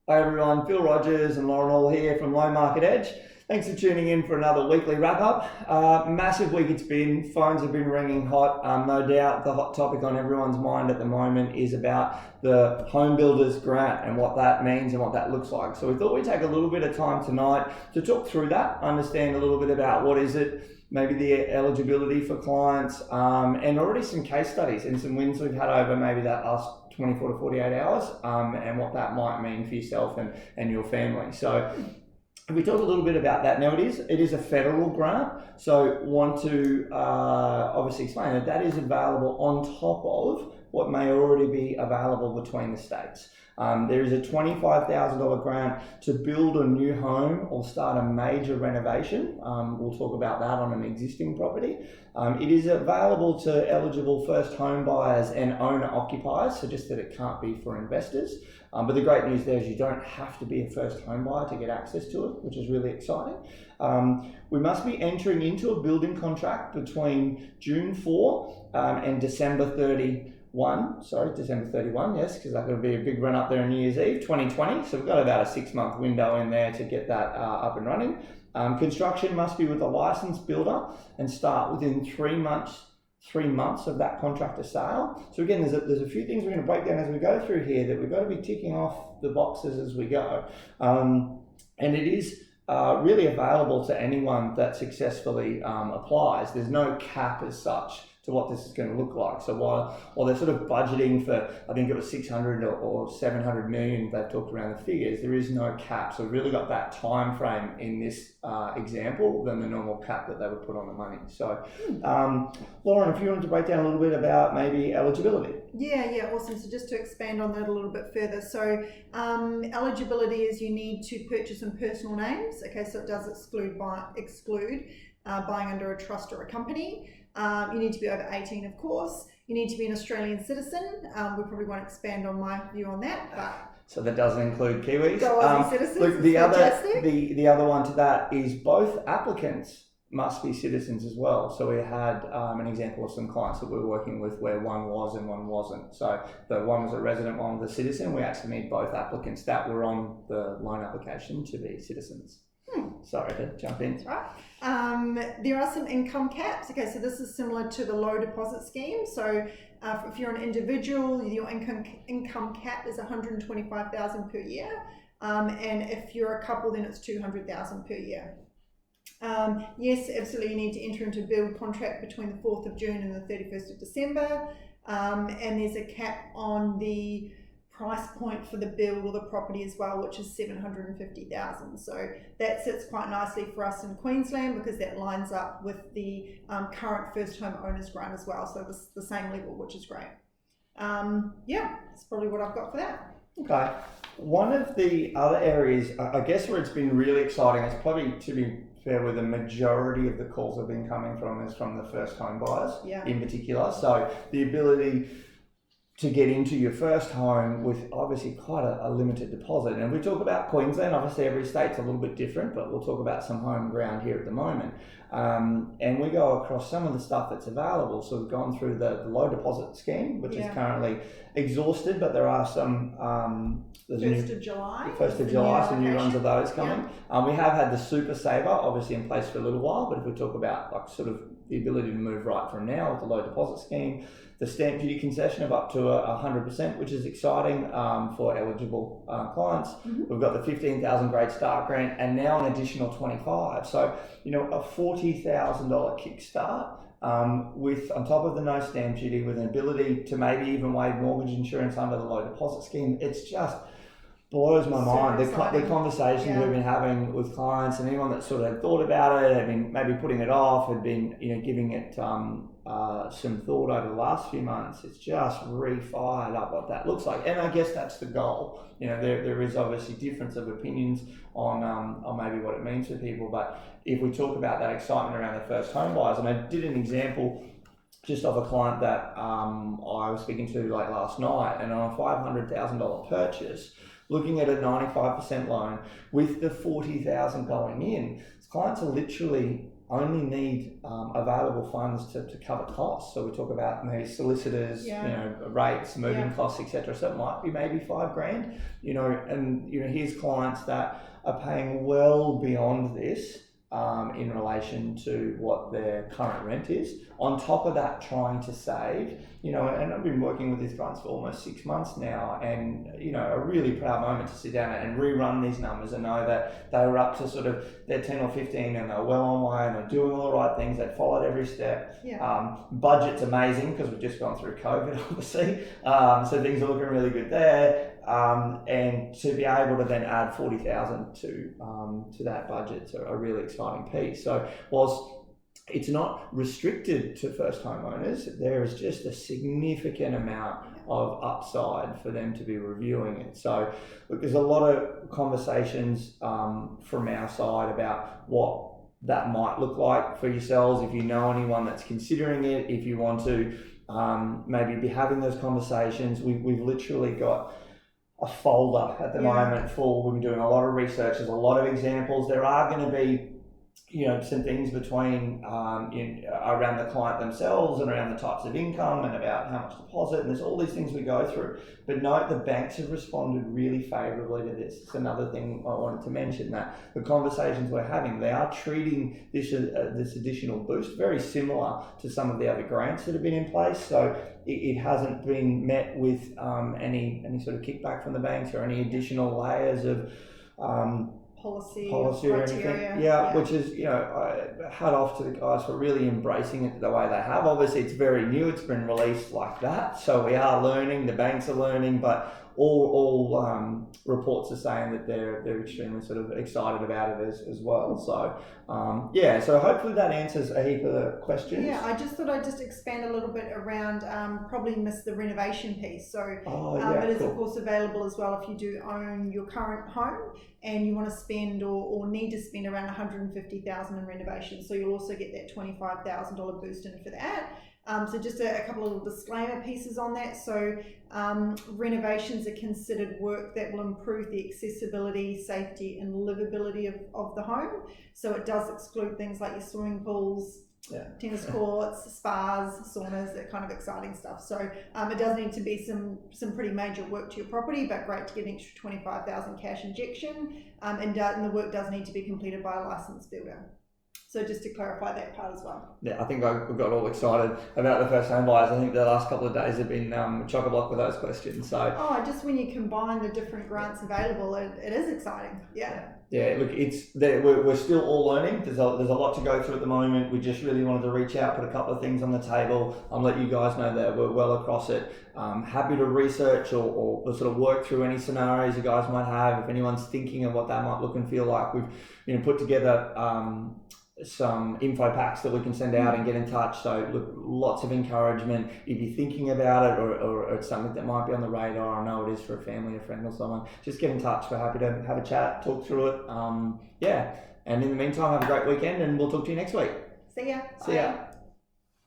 Hi everyone, Phil Rogers and Lauren All here from Loan Market Edge. Thanks for tuning in for another weekly wrap up. Massive week it's been, phones have been ringing hot. No doubt the hot topic on everyone's mind at the moment is about the Home Builders Grant and what that means and what that looks like. So we thought we'd take a little bit of time tonight to talk through that, understand a little bit about what is it, maybe the eligibility for clients, and already some case studies and some wins we've had over maybe that last 24 to 48 hours, and what that might mean for yourself and your family. So we talk a little bit about that. Now it is a federal grant, so want to obviously explain that is available on top of what may already be available between the states. There is a $25,000 grant to build a new home or start a major renovation. We'll talk about that on an existing property. It is available to eligible first home buyers and owner occupiers, so just that it can't be for investors. But the great news there is you don't have to be a first home buyer to get access to it, which is really exciting. We must be entering into a building contract between June 4 and December 31, yes, because that could be a big run up there on New Year's Eve, 2020. So we've got about a 6-month window in there to get that up and running. Construction must be with a licensed builder and start within 3 months of that contractor sale. So again, there's a few things we're going to break down as we go through here that we've got to be ticking off the boxes as we go. And it is really available to anyone that successfully applies. There's no cap as such to what this is going to look like. So while they're sort of budgeting for, I think it was 600 or 700 million, they've talked around the figures, there is no cap. So we've really got that time frame in this example than the normal cap that they would put on the money. So Lauren, if you wanted to break down a little bit about maybe eligibility. Yeah, awesome. So just to expand on that a little bit further. So eligibility is you need to purchase in personal names. Okay, so it does exclude buying under a trust or a company. You need to be over 18, of course. You need to be an Australian citizen. We probably won't expand on my view on that, but so that doesn't include Kiwis. Aussie citizens. Look, the other one to that is both applicants must be citizens as well. So we had an example of some clients that we were working with where one was and one wasn't. So the one was a resident, one was a citizen. We actually need both applicants that were on the loan application to be citizens. Sorry to jump in. That's right. There are some income caps. Okay, so this is similar to the low deposit scheme. So if you're an individual, your income cap is $125,000 per year, and if you're a couple, then it's $200,000 per year. Yes, absolutely. You need to enter into a build contract between the 4th of June and the 31st of December, and there's a cap on the price point for the build or the property as well, which is $750,000. So that sits quite nicely for us in Queensland because that lines up with the current first home owners grant as well. So this the same level, which is great. That's probably what I've got for that. Okay. One of the other areas, I guess, where it's been really exciting, it's probably, to be fair, where the majority of the calls have been coming from is from the first home buyers in particular. So the ability to get into your first home with obviously quite a limited deposit. And we talk about Queensland, obviously every state's a little bit different, but we'll talk about some home ground here at the moment. And we go across some of the stuff that's available. So we've gone through the low deposit scheme, which is currently exhausted, but there are some... 1st of July. 1st of July, some new runs of those coming. We have had the Super Saver, obviously in place for a little while, but if we talk about like sort of the ability to move right from now with the low deposit scheme, the stamp duty concession of up to 100%, which is exciting for eligible clients. We've got the $15,000 Great Start Grant and now an additional 25. So, a $40,000 kickstart with, on top of the no stamp duty, with an ability to maybe even waive mortgage insurance under the low deposit scheme. It's just blows my mind. The conversations we've been having with clients and anyone that sort of had thought about it, had been maybe putting it off, had been giving it some thought over the last few months. It's just re-fired up what that looks like, and I guess that's the goal. There is obviously difference of opinions on maybe what it means for people, but if we talk about that excitement around the first home buyers, and I did an example just of a client that I was speaking to like last night, and on a $500,000 purchase, looking at a 95% loan with the $40,000 going in, clients are literally only need available funds to cover costs. So we talk about maybe solicitors, rates, moving costs, etc. So it might be maybe $5,000, and here's clients that are paying well beyond this in relation to what their current rent is. On top of that, trying to save, and I've been working with these clients for almost 6 months now, and a really proud moment to sit down and rerun these numbers and know that they were up to sort of their 10 or 15 and they're well on way and they're doing all the right things. They followed every step. Budget's amazing because we've just gone through COVID, obviously, so things are looking really good there. And to be able to then add 40,000 to that budget's a really exciting piece. So whilst it's not restricted to first homeowners, there is just a significant amount of upside for them to be reviewing it. So look, there's a lot of conversations from our side about what that might look like for yourselves. If you know anyone that's considering it, if you want to maybe be having those conversations, we've literally got a folder at the moment full. We've been doing a lot of research. There's a lot of examples. There are going to be some things between around the client themselves and around the types of income and about how much deposit, and there's all these things we go through. But note, the banks have responded really favourably to this. It's another thing I wanted to mention, that the conversations we're having, they are treating this additional boost very similar to some of the other grants that have been in place. So it hasn't been met with any sort of kickback from the banks or any additional layers of policy or anything. Which is, hat off to the guys for really embracing it the way they have. Obviously it's very new, it's been released like that, so we are learning, the banks are learning, but all reports are saying that they're extremely sort of excited about it as well. So so hopefully that answers a heap of the questions. I just thought I'd just expand a little bit around, probably missed the renovation piece. So it is of course available as well if you do own your current home and you want to spend or need to spend around $150,000 in renovation. So you'll also get that $25,000 boost in for that. So just a couple of little disclaimer pieces on that. So renovations are considered work that will improve the accessibility, safety and livability of the home. So it does exclude things like your swimming pools, tennis courts, spas, saunas, that kind of exciting stuff. So it does need to be some pretty major work to your property, but great to get an extra $25,000 cash injection. And the work does need to be completed by a licensed builder. So just to clarify that part as well. I think we got all excited about the first home buyers. I think the last couple of days have been chock-a-block with those questions. So just when you combine the different grants available, it is exciting. Look, we're still all learning. There's a lot to go through at the moment. We just really wanted to reach out, put a couple of things on the table, let you guys know that we're well across it. Happy to research or sort of work through any scenarios you guys might have. If anyone's thinking of what that might look and feel like, we've put together some info packs that we can send out and get in touch. So look, lots of encouragement. If you're thinking about it or it's something that might be on the radar, I know it is for a family, a friend or someone, just get in touch. We're happy to have a chat, talk through it. And in the meantime, have a great weekend and we'll talk to you next week. See ya. See ya.